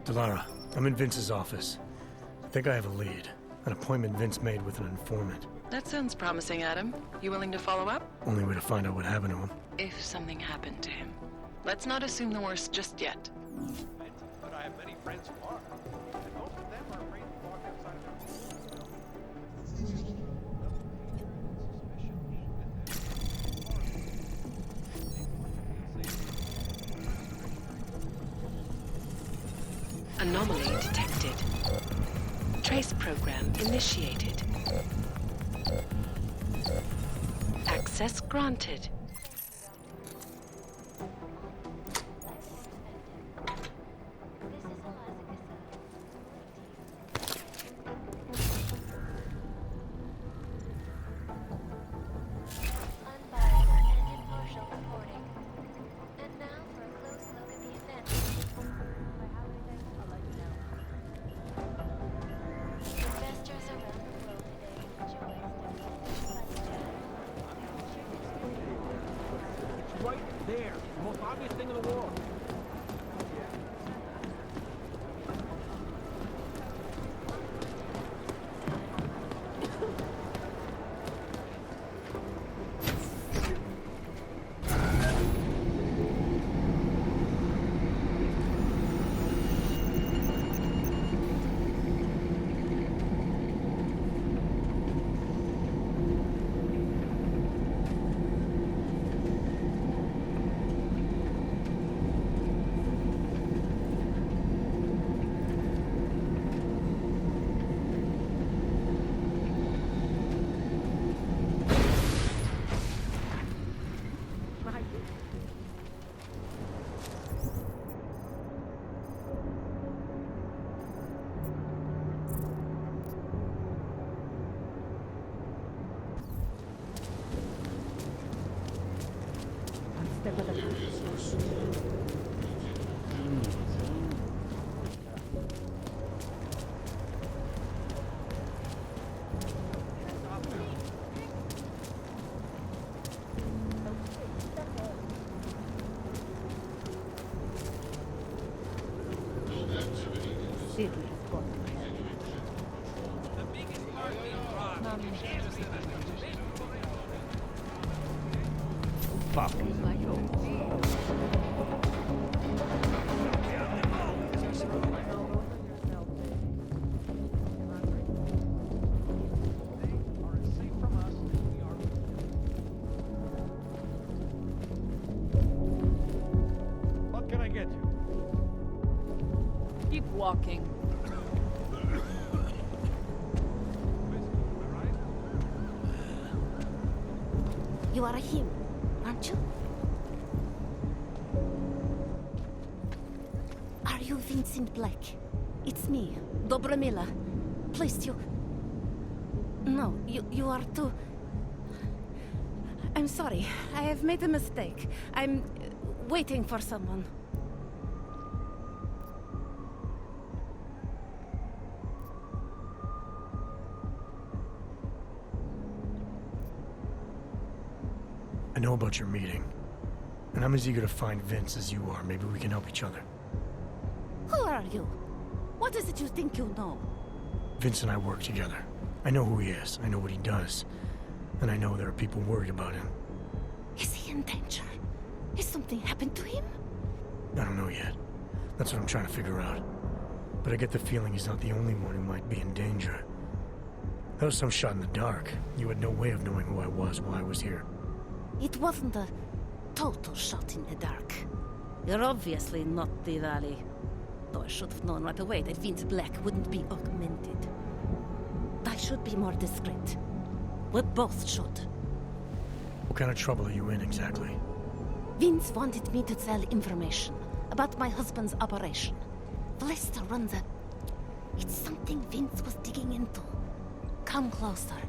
Delara, I'm in Vince's office. I think I have a lead. An appointment Vince made with an informant. That sounds promising, Adam. You willing to follow up? Only way to find out what happened to him. If something happened to him. Let's not assume the worst just yet. But I have many friends who are. And most of them are afraid to walk outside of their Anomaly detected. Trace program initiated. Access granted. there, the most obvious thing in the world. What can I get you? Keep walking. You are him, aren't you? Are you Vincent Black? It's me, Dobromila. Please, you... No, you are too... I'm sorry, I have made a mistake. I'm waiting for someone. I know about your meeting, and I'm as eager to find Vince as you are. Maybe we can help each other. Who are you? What is it you think you know? Vince and I work together. I know who he is, I know what he does, and I know there are people worried about him. Is he in danger? Has something happened to him? I don't know yet. That's what I'm trying to figure out. But I get the feeling he's not the only one who might be in danger. That was some shot in the dark. You had no way of knowing who I was while I was here. It wasn't a total shot in the dark. You're obviously not the Valley. Though I should have known right away that Vince Black wouldn't be augmented. I should be more discreet. We both should. What kind of trouble are you in exactly? Vince wanted me to tell information about my husband's operation. Vlesta runs a... It's something Vince was digging into. Come closer.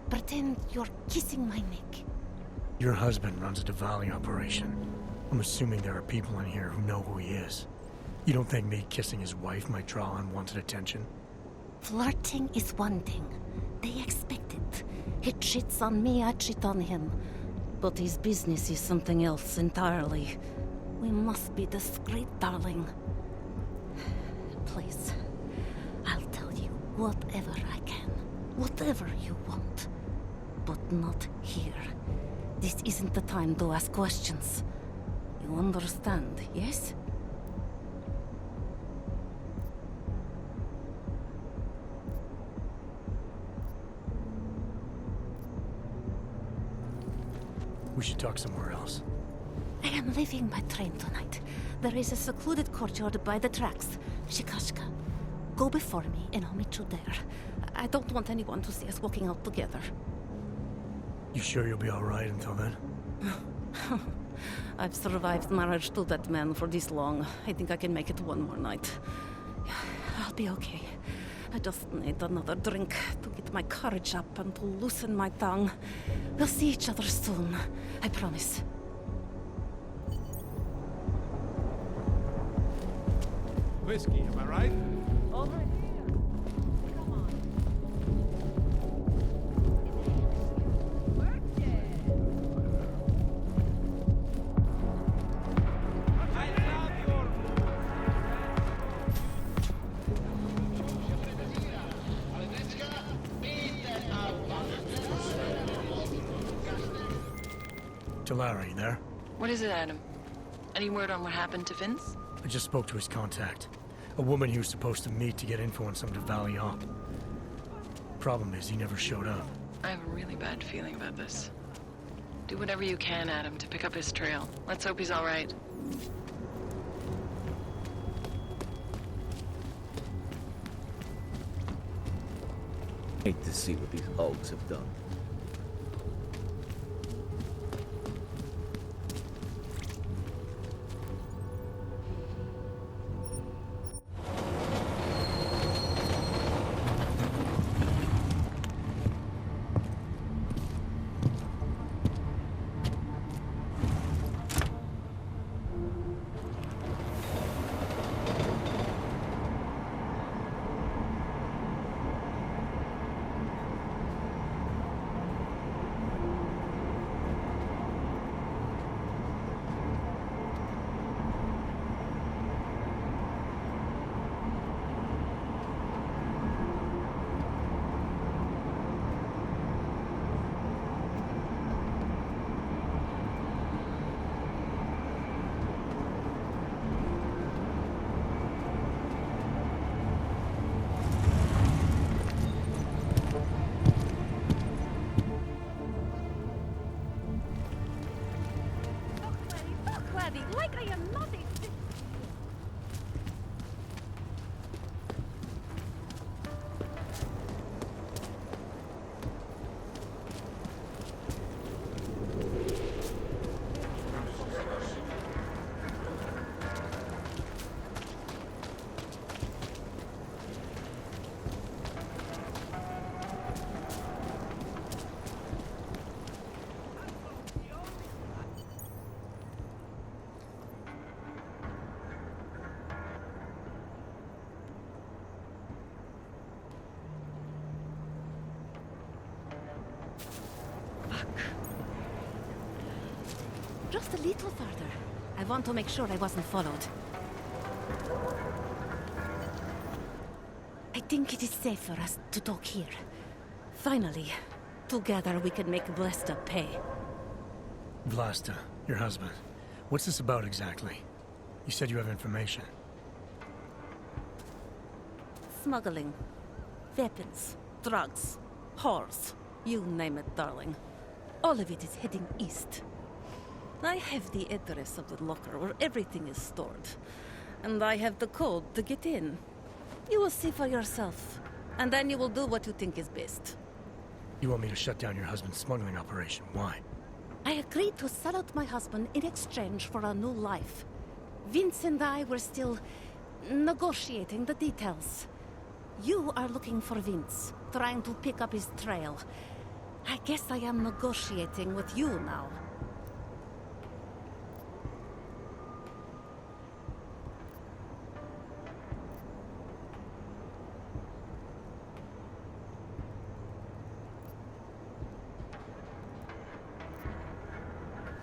Pretend you're kissing my neck. Your husband runs a Diwali operation. I'm assuming there are people in here who know who he is. You don't think me kissing his wife might draw unwanted attention? Flirting is one thing. They expect it. He cheats on me, I cheat on him. But his business is something else entirely. We must be discreet, darling. place. I'll tell you whatever I can, whatever you want. But not here. This isn't the time to ask questions. You understand, yes? We should talk somewhere else. I am leaving by train tonight. There is a secluded courtyard by the tracks. Shikashka. Go before me and I'll meet you there. I don't want anyone to see us walking out together. You sure you'll be alright until then? I've survived marriage to that man for this long. I think I can make it one more night. I'll be okay. I just need another drink to get my courage up and to loosen my tongue. We'll see each other soon. I promise. Whiskey, am I right? Over here. Come on. Larry, there? What is it, Adam? Any word on what happened to Vince? I just spoke to his contact. A woman he was supposed to meet to get info on some Valley op. Problem is, he never showed up. I have a really bad feeling about this. Do whatever you can, Adam, to pick up his trail. Let's hope he's all right. Hate to see what these Oaks have done. Like I am not a... Just a little further. I want to make sure I wasn't followed. I think it is safe for us to talk here. Finally, together we can make Vlasta pay. Vlasta, your husband. What's this about exactly? You said you have information. Smuggling. Weapons. Drugs. Whores. You name it, darling. All of it is heading east. I have the address of the locker where everything is stored. And I have the code to get in. You will see for yourself. And then you will do what you think is best. You want me to shut down your husband's smuggling operation. Why? I agreed to sell out my husband in exchange for a new life. Vince and I were still negotiating the details. You are looking for Vince, trying to pick up his trail. I guess I am negotiating with you now.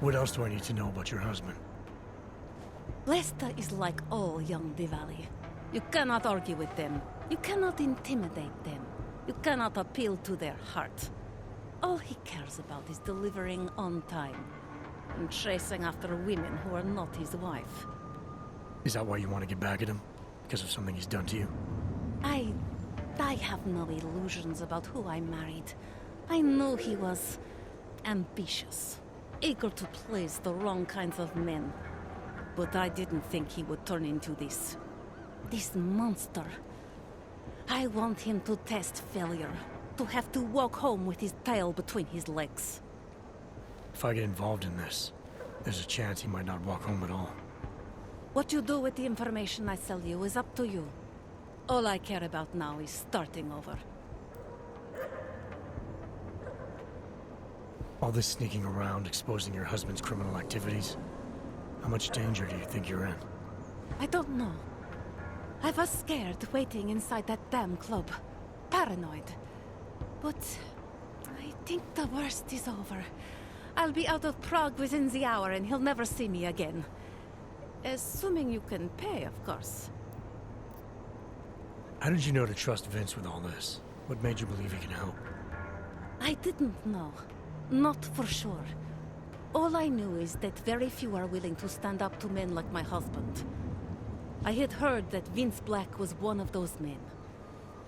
What else do I need to know about your husband? Lesta is like all young Diwali. You cannot argue with them. You cannot intimidate them. You cannot appeal to their heart. All he cares about is delivering on time and chasing after women who are not his wife. Is that why you want to get back at him? Because of something he's done to you? I have no illusions about who I married. I knew he was ambitious, eager to please the wrong kinds of men. But I didn't think he would turn into this monster. I want him to test failure, to have to walk home with his tail between his legs. If I get involved in this, there's a chance he might not walk home at all. What you do with the information I sell you is up to you. All I care about now is starting over. All this sneaking around, exposing your husband's criminal activities. How much danger do you think you're in? I don't know. I was scared waiting inside that damn club. Paranoid. But I think the worst is over. I'll be out of Prague within the hour and he'll never see me again. Assuming you can pay, of course. How did you know to trust Vince with all this? What made you believe he can help? I didn't know. Not for sure. All I knew is that very few are willing to stand up to men like my husband. I had heard that Vince Black was one of those men.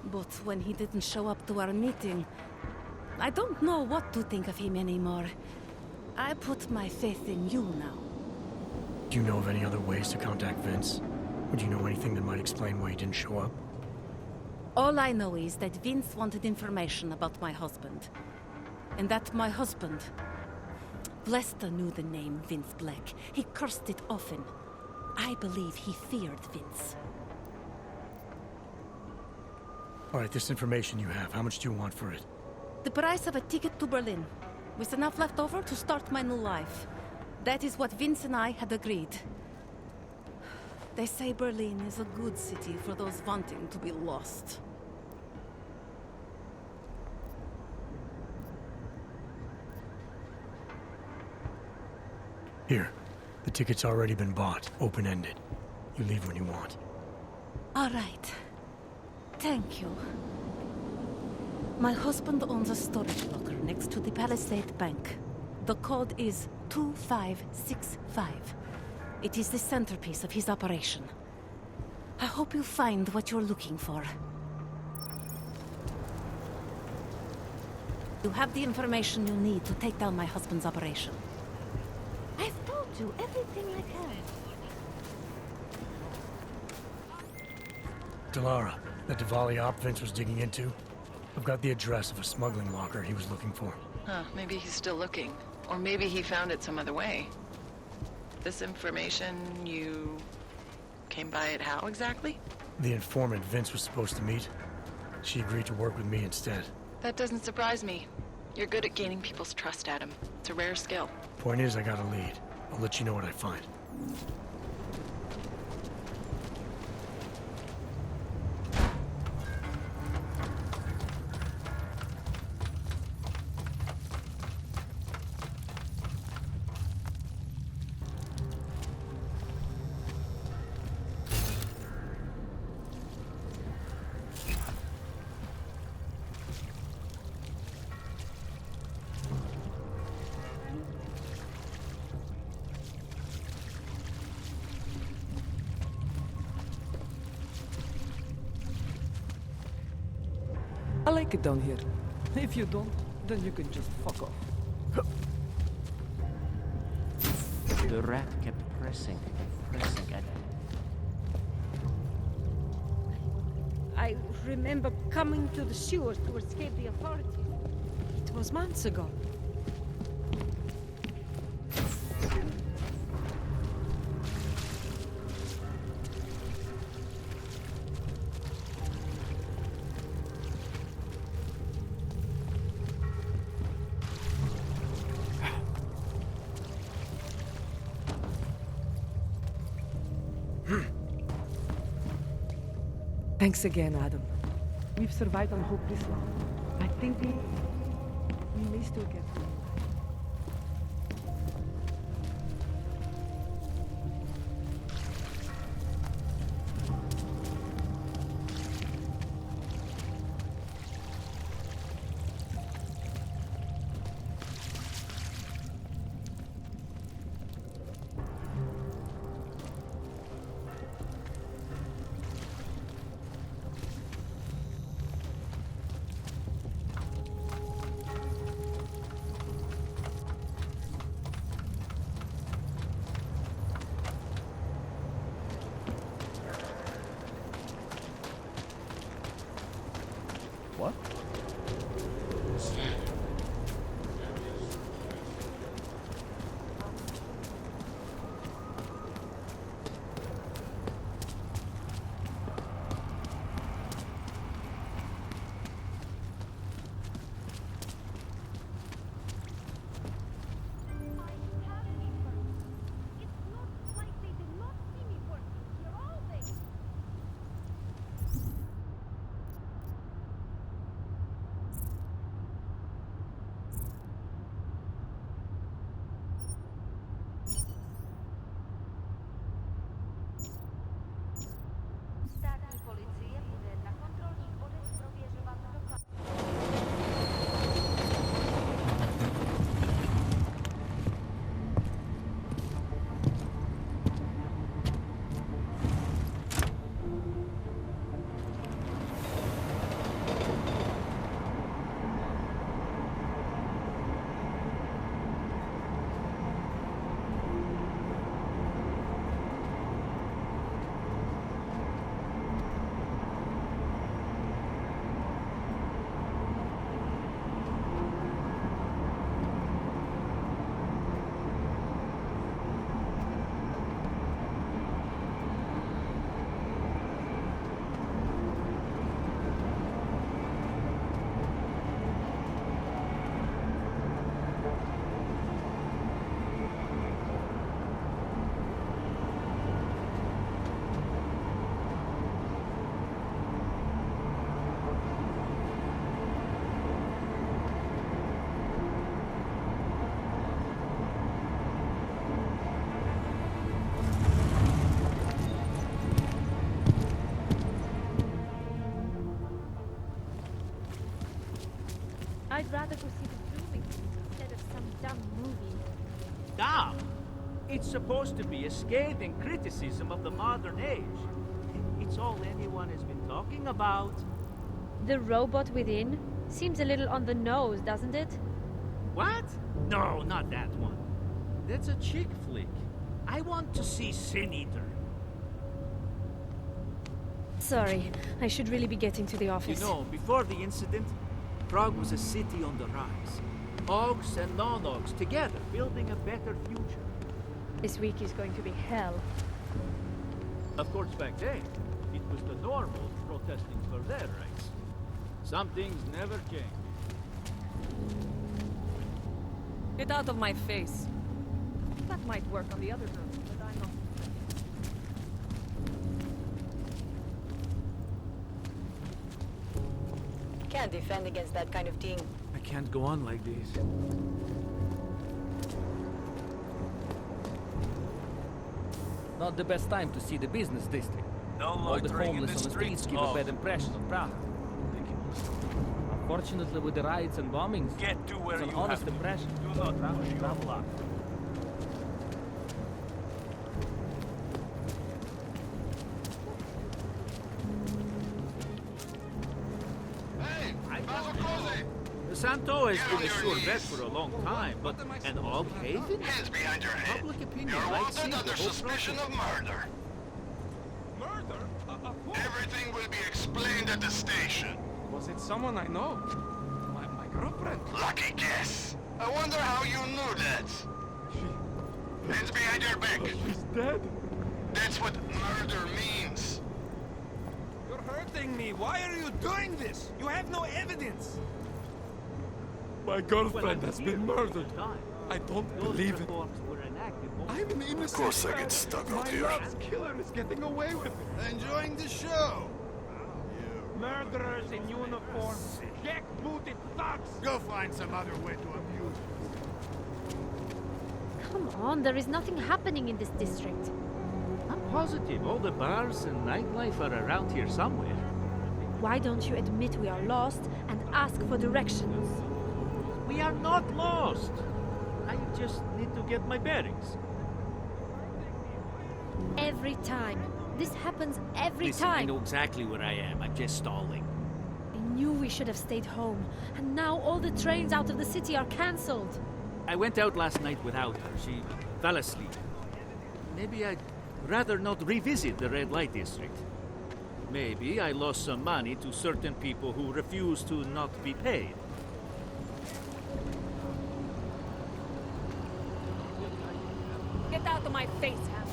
But when he didn't show up to our meeting, I don't know what to think of him anymore. I put my faith in you now. Do you know of any other ways to contact Vince? Would you know anything that might explain why he didn't show up? All I know is that Vince wanted information about my husband. And that my husband... Lester knew the name Vince Black. He cursed it often. I believe he feared Vince. All right, this information you have, how much do you want for it? The price of a ticket to Berlin, with enough left over to start my new life. That is what Vince and I had agreed. They say Berlin is a good city for those wanting to be lost. Here, the ticket's already been bought, open-ended. You leave when you want. All right. Thank you. My husband owns a storage locker next to the Palisade Bank. The code is 2565. It is the centerpiece of his operation. I hope you find what you're looking for. You have the information you need to take down my husband's operation. I've told you everything I can. Delara, that Diwali op Vince was digging into? I've got the address of a smuggling locker he was looking for. Huh, maybe he's still looking. Or maybe he found it some other way. This information, you came by it how exactly? The informant Vince was supposed to meet. She agreed to work with me instead. That doesn't surprise me. You're good at gaining people's trust, Adam. It's a rare skill. Point is, I got a lead. I'll let you know what I find. I like it down here. If you don't, then you can just fuck off. The rat kept pressing and pressing at I remember coming to the sewers to escape the authorities. It was months ago. Thanks again, Adam. We've survived on hope this long. I think we may still get through. I'd rather go see the blooming instead of some dumb movie. Damn! It's supposed to be a scathing criticism of the modern age. It's all anyone has been talking about. The robot within seems a little on the nose, doesn't it? What? No, not that one. That's a chick flick. I want to see Sin Eater. Sorry, I should really be getting to the You office. know, before the incident, Prague was a city on the rise. Ogs and non-Ogs together, building a better future. This week is going to be hell. Of course, back then, it was the normals protesting for their rights. Some things never change. Get out of my face. That might work on the other girls, but I'm not. Can't defend against that kind of thing. I can't go on like this. Not the best time to see the business district. No All the loitering in homeless the on the streets streets. give a bad impression of Prague. Unfortunately, with the riots and bombings, Get to where it's an you honest have to. impression. Do not push your luck. Santo has been a sure bet for a long time, but an Og haven? Hands behind your head. Public opinion You're might wanted see the under whole suspicion process. of murder. Murder? Everything will be explained at the station. Was it someone I know? My girlfriend? Lucky guess. I wonder how you knew that. Hands behind your back. She's dead. That's what murder means. You're hurting me. Why are you doing this? You have no evidence. My girlfriend has been murdered. I don't believe it. I'm an innocent. Of course I get stuck out My here. love's killer is getting away with it. Enjoying the show. Murderers in uniform. Jack-booted thugs. Go find some other way to amuse. Come on, there is nothing happening in this district. I'm positive all the bars and nightlife are around here somewhere. Why don't you admit we are lost and ask for directions? We are not lost. I just need to get my bearings. Every time. This happens every Listen, I time. know exactly where I am. I'm just stalling. I knew we should have stayed home. And now all the trains out of the city are cancelled. I went out last night without her. She fell asleep. Maybe I'd rather not revisit the red light district. Maybe I lost some money to certain people who refuse to not be paid. Get out of my face, Ham.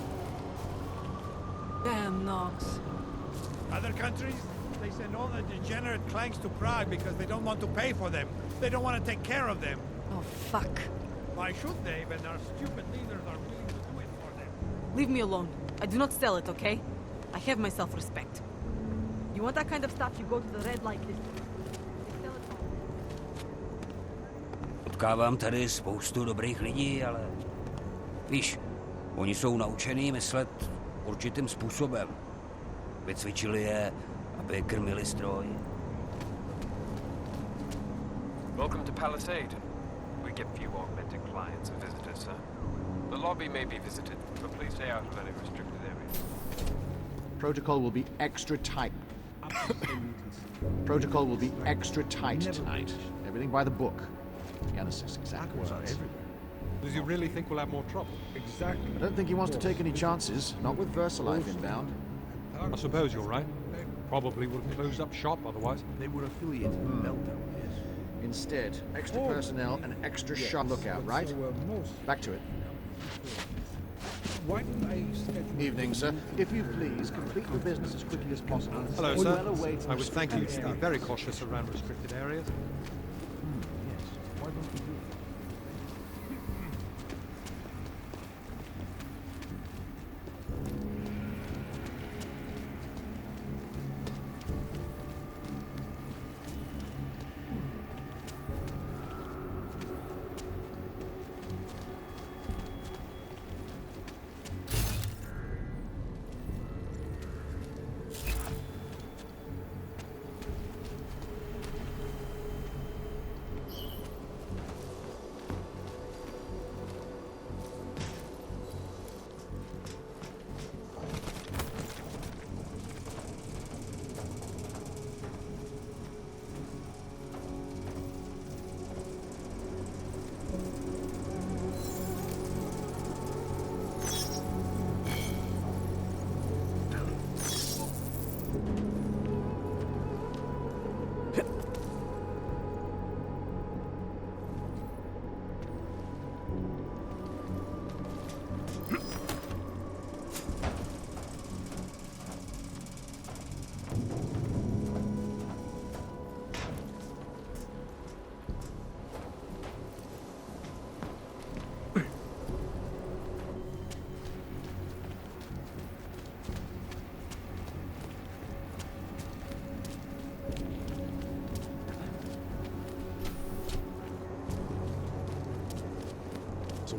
Damn Knox. Other countries, they send all the degenerate clanks to Prague because they don't want to pay for them. They don't want to take care of them. Oh, fuck. Why should they when our stupid leaders are willing to do it for them? Leave me alone. I do not sell it, okay? I have my self-respect. You want that kind of stuff, you go to the red light district. They sell it all. Potkávám tady spoustu dobrých lidí, ale víš, oni jsou naučený myslet určitým způsobem. Vycvičili je, aby krmili stroj. Welcome to Palisade. We get few augmented clients and visitors, sir. The lobby may be visited, but please stay out of any restricted areas. Protocol will be extra tight. Protocol will be extra tight tonight. Everything by the book. Genesis, exact words. Does he really think we'll have more trouble? Exactly. I don't think he wants to take any chances, not with VersaLife inbound. I suppose you're right. Probably would have closed up shop otherwise. They were affiliated with Meltdown, yes. Instead, extra personnel and extra sharp lookout, right? Back to it. Why didn't I schedule... Evening, sir. If you please, complete the business as quickly as possible. Hello, Or sir. well away from I would thank you to be stuff. very cautious around restricted areas. Yes. Why don't we do it?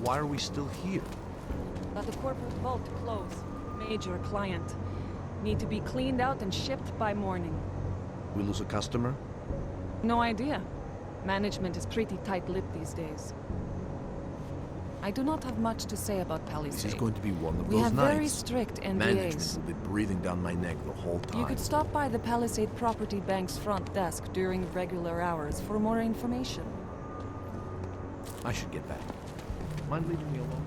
why are we still here? Got the corporate vault to close. Major client. Need to be cleaned out and shipped by morning. We lose a customer? No idea. Management is pretty tight-lipped these days. I do not have much to say about Palisade. This is going to be one of we those have nights. very strict Management NDAs. will be breathing down my neck the whole time. You could stop by the Palisade Property Bank's front desk during regular hours for more information. I should get back. Mind leaving me alone?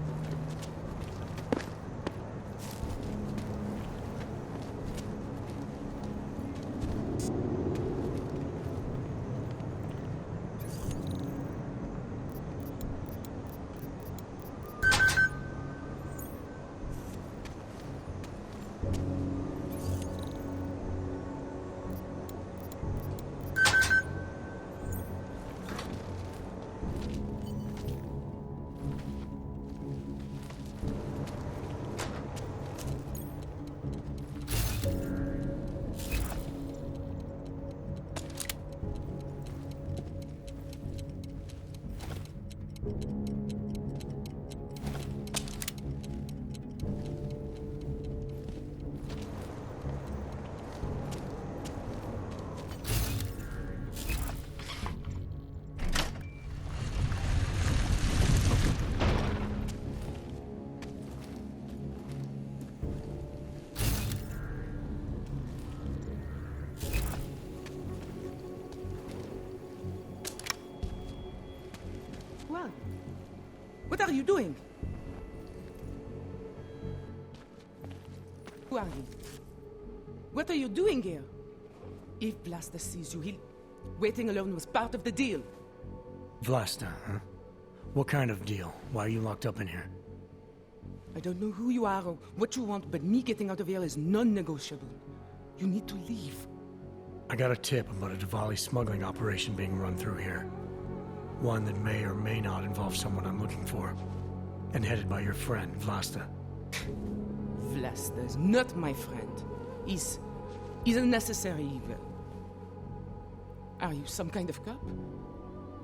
Well, what are you doing? Who are you? What are you doing here? If Blaster sees you, he'll... Waiting alone was part of the deal. Vlasta, huh? What kind of deal? Why are you locked up in here? I don't know who you are or what you want, but me getting out of here is non-negotiable. You need to leave. I got a tip about a Diwali smuggling operation being run through here. One that may or may not involve someone I'm looking for. And headed by your friend, Vlasta. Vlasta is not my friend. He's a necessary evil. Are you some kind of cop?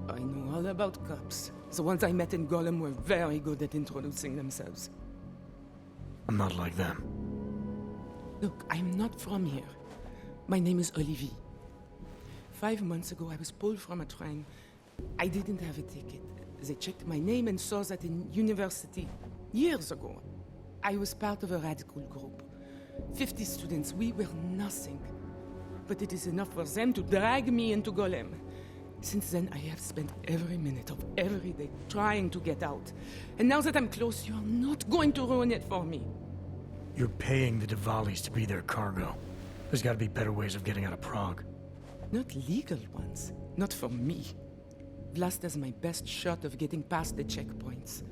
I know all about cops. The ones I met in Golem were very good at introducing themselves. I'm not like them. Look, I'm not from here. My name is Olivier. 5 months ago, I was pulled from a train. I didn't have a ticket. They checked my name and saw that in university years ago. I was part of a radical group. 50 students, we were nothing. But it is enough for them to drag me into Golem. Since then, I have spent every minute of every day trying to get out. And now that I'm close, you're not going to ruin it for me. You're paying the Diwalis to be their cargo. There's gotta be better ways of getting out of Prague. Not legal ones. Not for me. Vlasta's my best shot of getting past the checkpoints.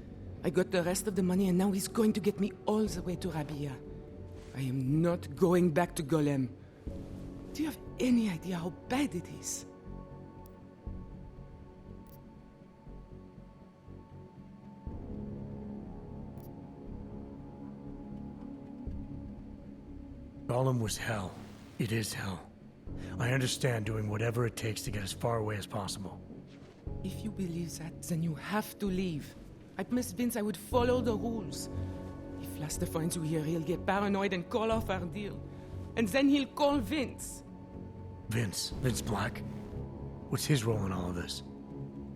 I got the rest of the money and now he's going to get me all the way to Rabia. I am not going back to Golem. Do you have any idea how bad it is? Golem was hell. It is hell. I understand doing whatever it takes to get as far away as possible. If you believe that, then you have to leave. I promised Vince I would follow the rules. If Vlasta finds you here, he'll get paranoid and call off our deal. And then he'll call Vince. Vince Black? What's his role in all of this?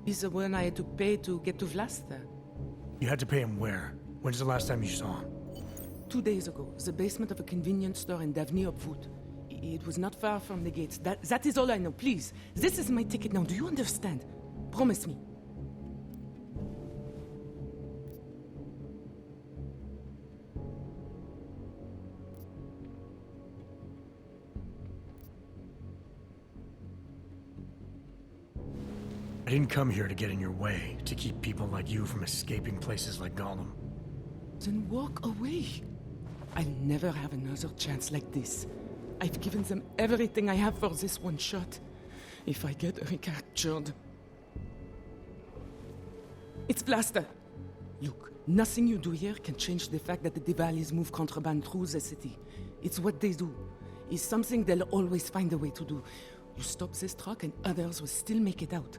He's the one I had to pay to get to Vlasta. You had to pay him where? When's the last time you saw him? 2 days ago, the basement of a convenience store in Davny Obwood. It was not far from the gates. That is all I know. Please, this is my ticket now. Do you understand? Promise me. I didn't come here to get in your way, to keep people like you from escaping places like Golem. Then walk away. I'll never have another chance like this. I've given them everything I have for this one shot. If I get recaptured... It's Vlasta! Look, nothing you do here can change the fact that the Diwalis move contraband through the city. It's what they do. It's something they'll always find a way to do. You stop this truck and others will still make it out.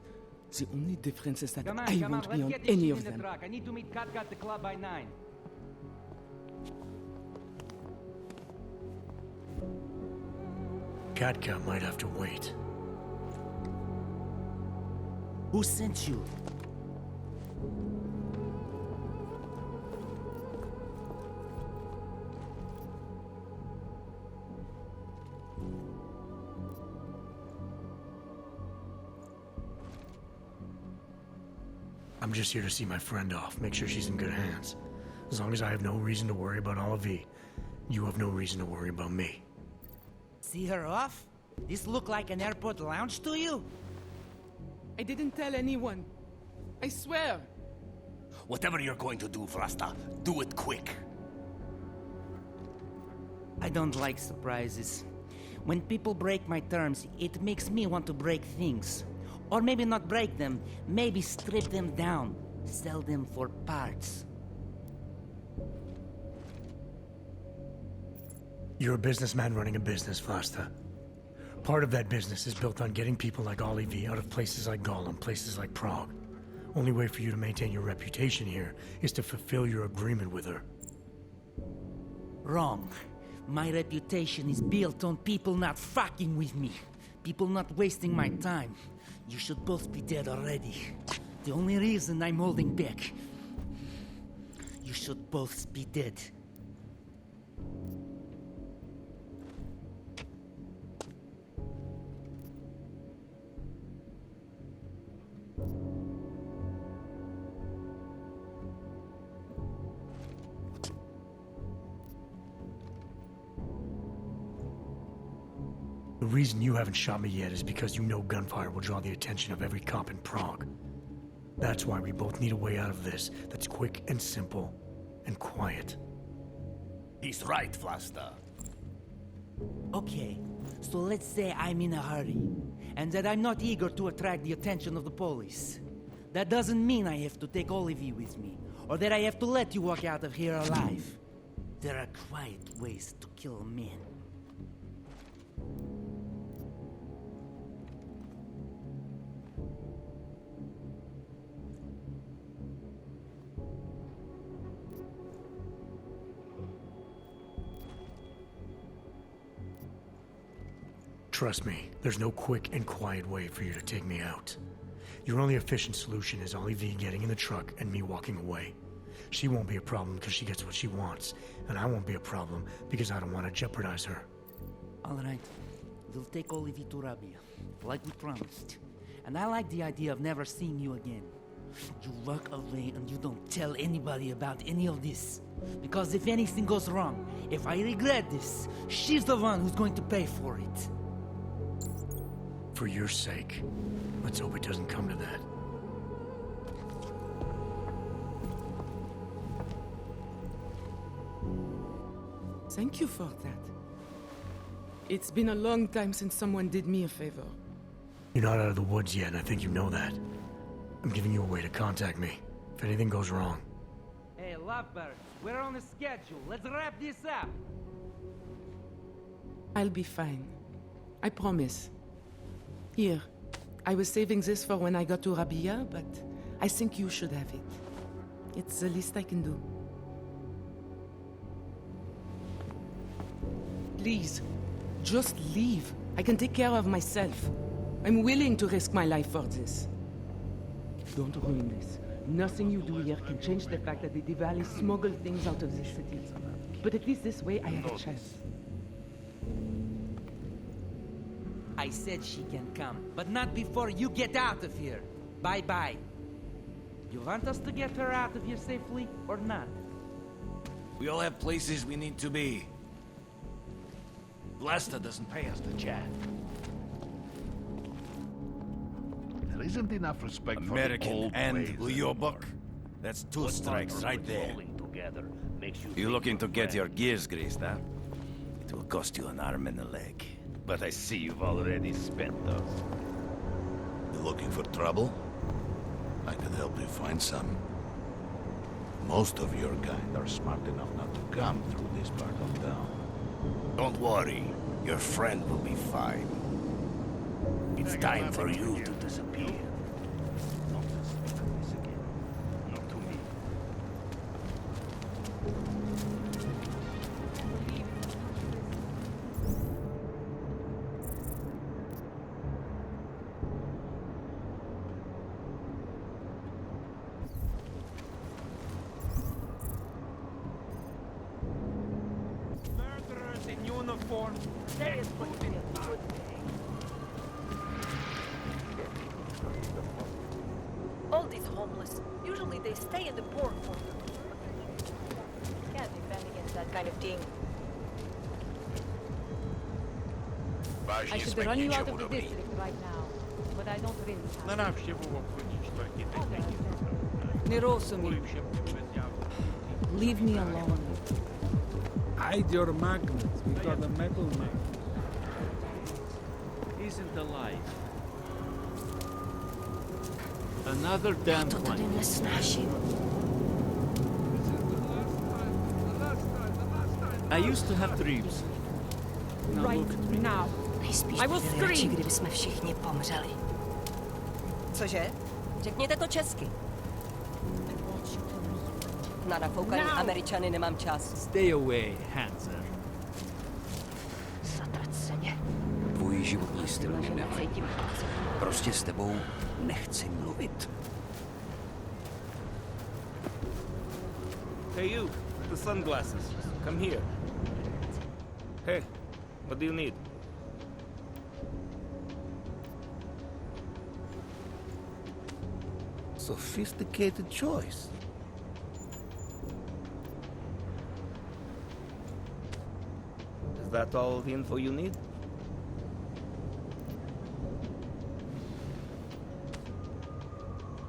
The only difference is that Come I on, won't be let's on get this any shit of in the them. truck. I need to meet Katka at the club by 9. Katka might have to wait. Who sent you? I'm just here to see my friend off, make sure she's in good hands. As long as I have no reason to worry about Olivier, you have no reason to worry about me. See her off? This look like an airport lounge to you? I didn't tell anyone. I swear. Whatever you're going to do, Vlasta, do it quick. I don't like surprises. When people break my terms, it makes me want to break things. Or maybe not break them, maybe strip them down, sell them for parts. You're a businessman running a business, Vlasta. Part of that business is built on getting people like Olivier out of places like Gollum, places like Prague. Only way for you to maintain your reputation here is to fulfill your agreement with her. Wrong. My reputation is built on people not fucking with me. People not wasting my time. You should both be dead already. The only reason I'm holding back. You should both be dead. The reason you haven't shot me yet is because you know gunfire will draw the attention of every cop in Prague. That's why we both need a way out of this that's quick and simple and quiet. He's right, Vlasta. Okay, so let's say I'm in a hurry, and that I'm not eager to attract the attention of the police. That doesn't mean I have to take Olivier with me, or that I have to let you walk out of here alive. There are quiet ways to kill a man. Trust me, there's no quick and quiet way for you to take me out. Your only efficient solution is Olivier getting in the truck and me walking away. She won't be a problem because she gets what she wants, and I won't be a problem because I don't want to jeopardize her. All right, we'll take Olivier to Rabia, like we promised. And I like the idea of never seeing you again. You walk away and you don't tell anybody about any of this. Because if anything goes wrong, if I regret this, she's the one who's going to pay for it. For your sake, let's hope it doesn't come to that. Thank you for that. It's been a long time since someone did me a favor. You're not out of the woods yet, and I think you know that. I'm giving you a way to contact me, if anything goes wrong. Hey, lovebirds, we're on a schedule. Let's wrap this up. I'll be fine. I promise. Here, I was saving this for when I got to Rabia, but I think you should have it. It's the least I can do. Please, just leave. I can take care of myself. I'm willing to risk my life for this. Don't ruin this. Nothing you do here can change the fact that the Diwali smuggle things out of this city. But at least this way I have a chance. I said she can come, but not before you get out of here. Bye-bye. You want us to get her out of here safely, or not? We all have places we need to be. Vlasta doesn't pay us to chat. There isn't enough respect for the American old and ways Uyobok. That's two strikes right there. You're looking to get your gears greased, huh? It will cost you an arm and a leg. But I see you've already spent those. You looking for trouble? I could help you find some. Most of your kind are smart enough not to come through this part of town. Don't worry. Your friend will be fine. It's time for you to disappear. uniform. There is but good day. All these homeless, usually they stay in the port for... Can't defend against that kind of thing. I should run you out of the district right now, but I don't really have. На návštěvu obchodní čtvrti. Nerosumi. Leave me alone. Hide your magnets. We got a metal magnet. Isn't alive. Another damn one. I used to have dreams. Now Right look at me. now. I will scream. kdybychom všichni pomřeli. Cože? Řekněte to česky. Na nafoukaný Američany nemám čas. Stay away, Hanser. Zatraceně. Tvůj životní styl mě nevadí. Prostě s tebou nechci mluvit. Hey you, the sunglasses. Come here. Hey, what do you need? Sophisticated choice. Is that all the info you need?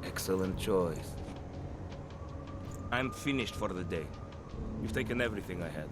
Excellent choice. I'm finished for the day. You've taken everything I had.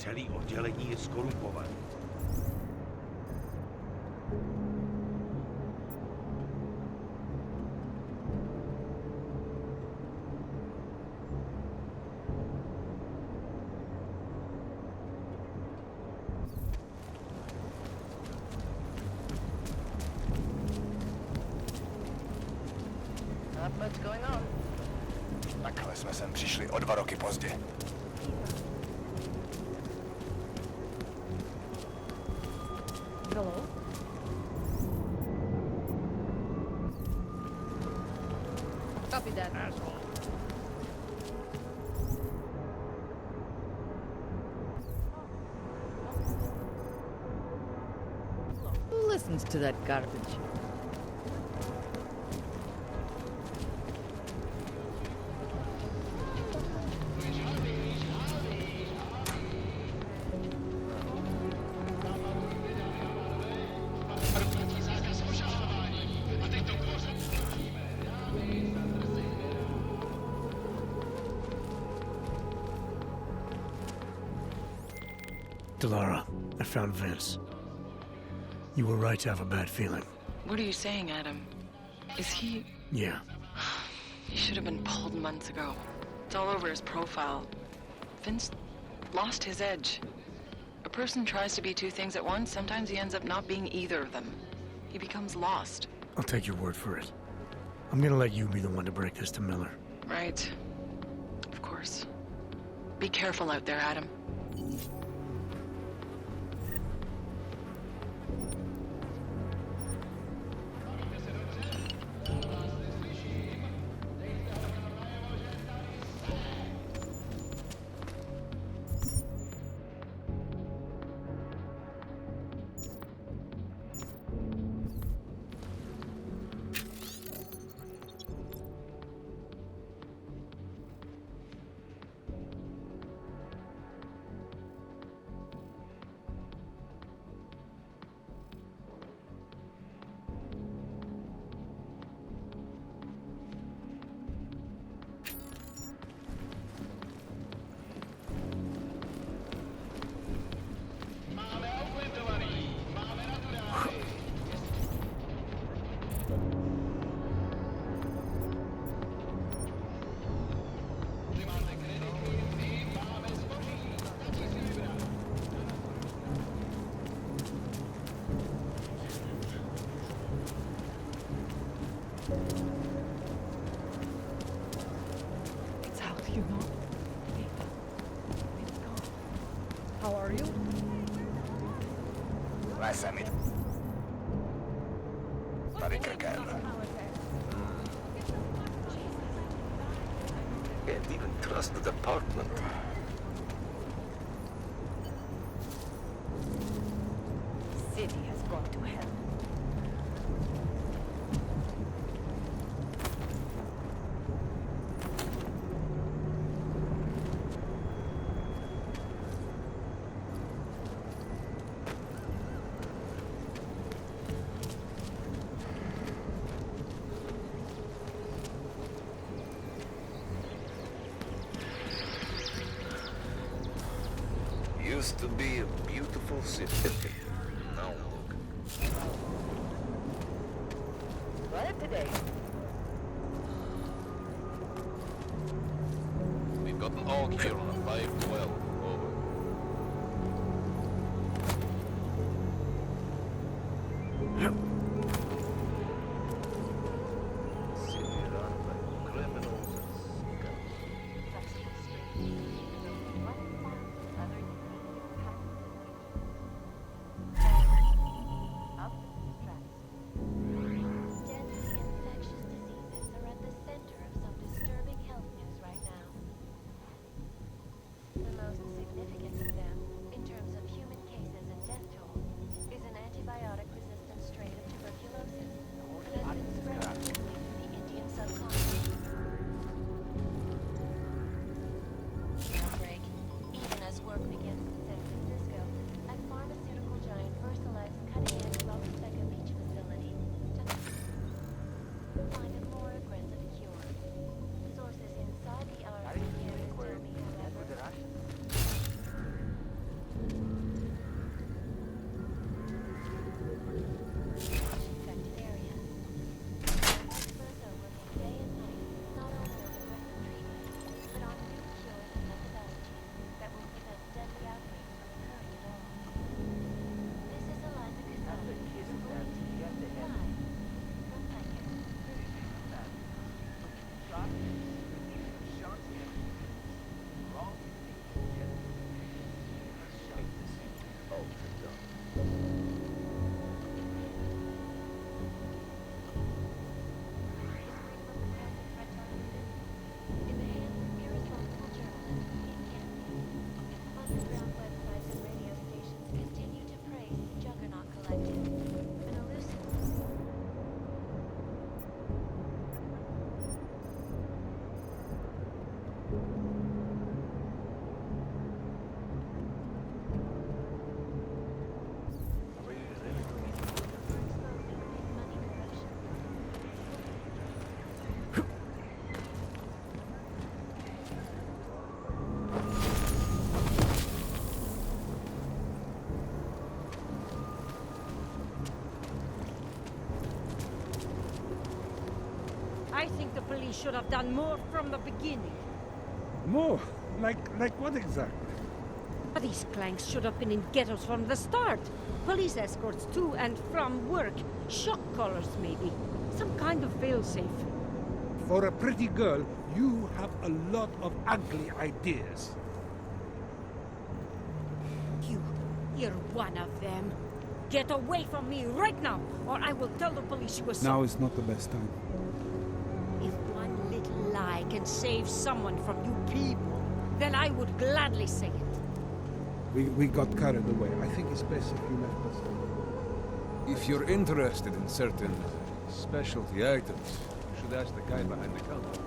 Celý oddělení je skorumpované. Not much going on. Takhle jsme sem přišli o 2 roky pozdě. Hello? Copy that. Asshole. Who listens to that garbage? Delara, I found Vince. You were right to have a bad feeling. What are you saying, Adam? Is he... Yeah. He should have been pulled months ago. It's all over his profile. Vince lost his edge. A person tries to be 2 things at once, sometimes he ends up not being either of them. He becomes lost. I'll take your word for it. I'm gonna let you be the one to break this to Miller. Right. Of course. Be careful out there, Adam. You know? How are you? Väsämit. Parikakäällä. Can't even trust the department. City has gone to hell. Used to be a beautiful city. Now look. What today? We've got an all clear on a 512. Over. City run by criminals and significant of them, in terms of human cases and death toll, is an antibiotic-resistant strain of tuberculosis that has been spread through the Indian subcontinent. Outbreak, even as work begins in San Francisco at pharmaceutical giant Versalife's cutting-edge Rockstecker Beach facility to find a more aggressive cure. Sources inside the RCA tell me, however, infected area. Experts are working day and night, not only on aggressive treatment, but on new cures and methodologies that will prevent deadly outbreaks from occurring at all. This is Eliza Casella, reporting to you live from Lancaster. In the hands of irresponsible journalists in Canada, underground websites and radio stations continue to praise the Juggernaut Collective, an elusive. I think the police should have done more from the beginning. More? Like what exactly? These clanks should have been in ghettos from the start. Police escorts to and from work. Shock collars, maybe. Some kind of failsafe. For a pretty girl, you have a lot of ugly ideas. You're one of them. Get away from me right now, or I will tell the police you were Now is not the best time. If one little lie can save someone from you people, then I would gladly say it. We got carried away. I think it's best if you let us. If you're interested in certain specialty items, you should ask the guy behind the counter.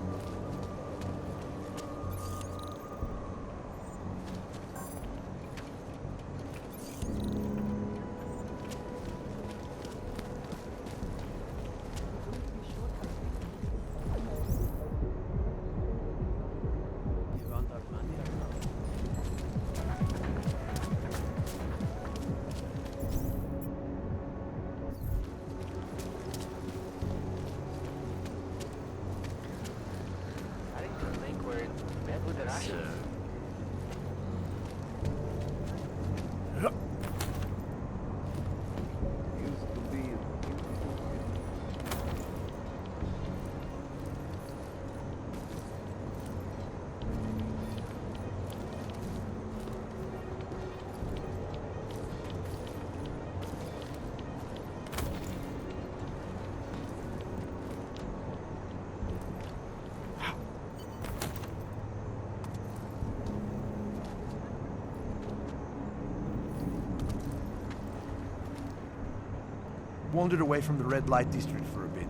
wandered away from the red light district for a bit.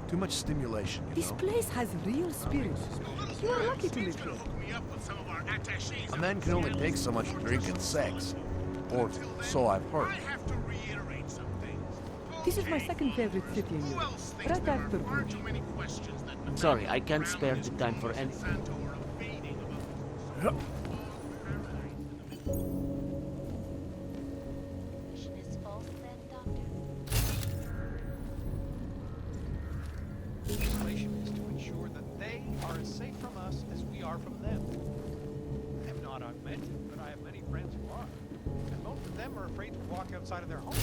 Too much stimulation, you This know? place has real spirit. You are lucky to live here. A man can only take so much drink and sex. Or so I've heard. This is my second favorite city in Europe, right after Bruges. Sorry, I can't spare the time for any... Legislation is to ensure that they are as safe from us as we are from them. I am not augmented, but I have many friends who are. And most of them are afraid to walk outside of their homes.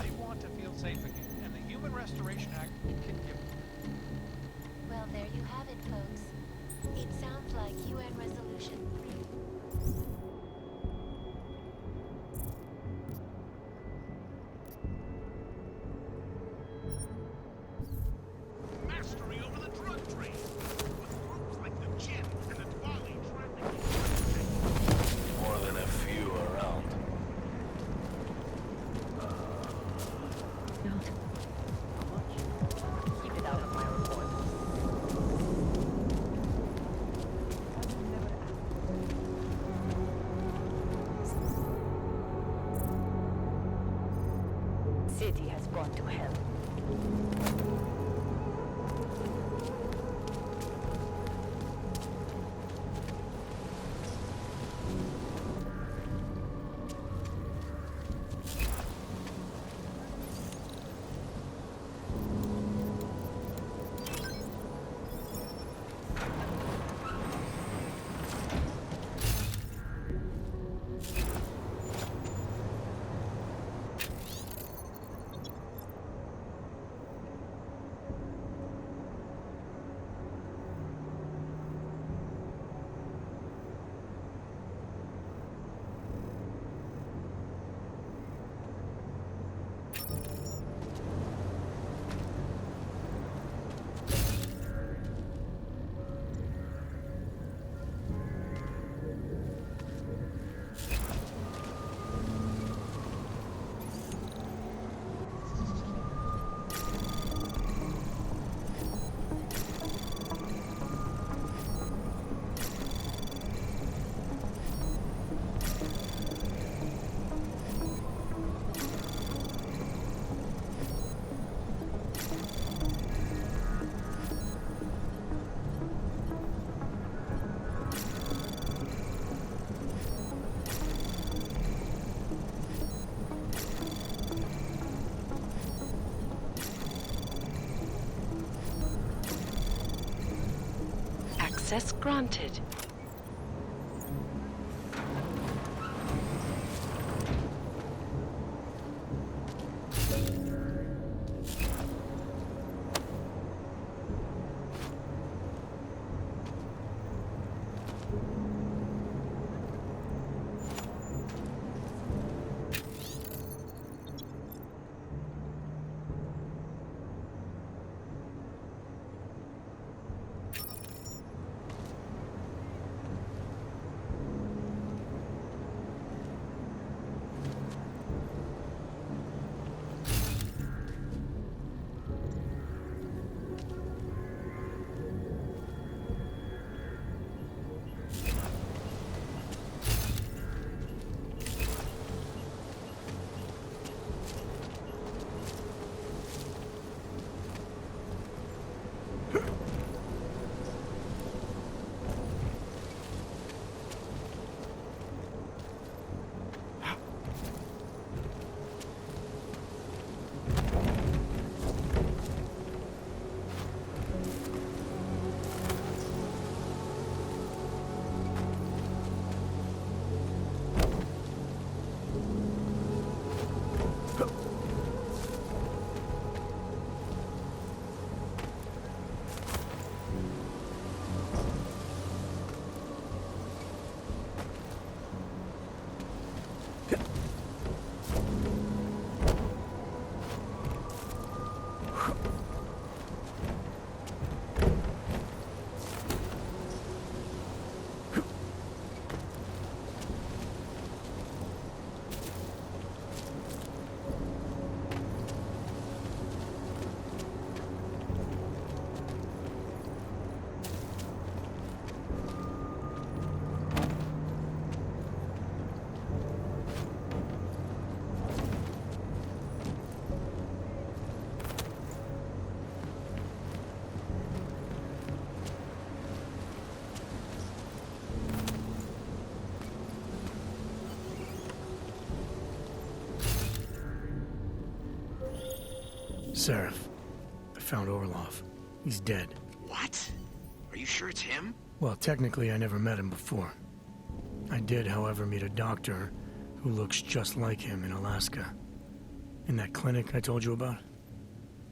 They want to feel safe again, and the Human Restoration Act can give them. Well, there you have it, folks. It sounds like UN Resolution 3. Mastery over the drug trade. With groups like the Jinn and the Diwali trafficking. More than a few around. Keep it out of my report. City has gone to hell. Access granted. Seraph. I found Orlov. He's dead. What? Are you sure it's him? Well, technically I never met him before. I did, however, meet a doctor who looks just like him in Alaska. In that clinic I told you about?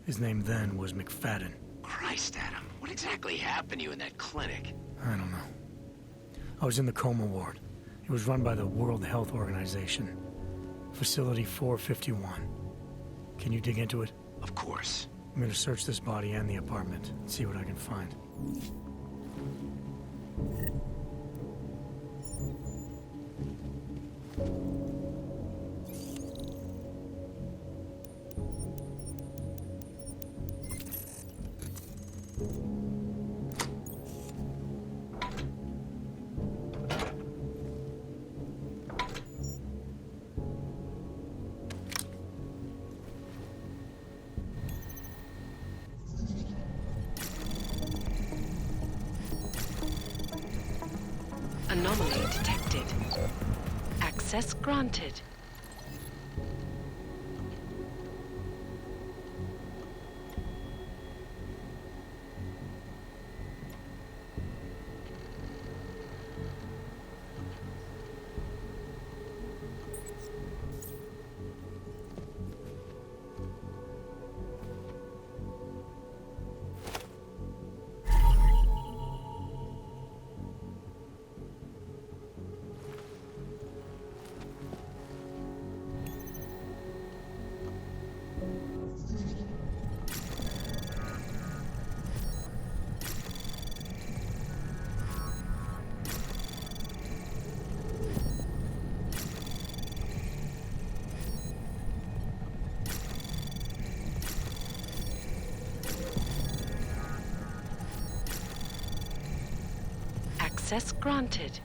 His name then was McFadden. Christ, Adam. What exactly happened to you in that clinic? I don't know. I was in the coma ward. It was run by the World Health Organization. Facility 451. Can you dig into it? Of course. I'm gonna search this body and the apartment, and see what I can find. Anomaly detected. Access granted. Access granted.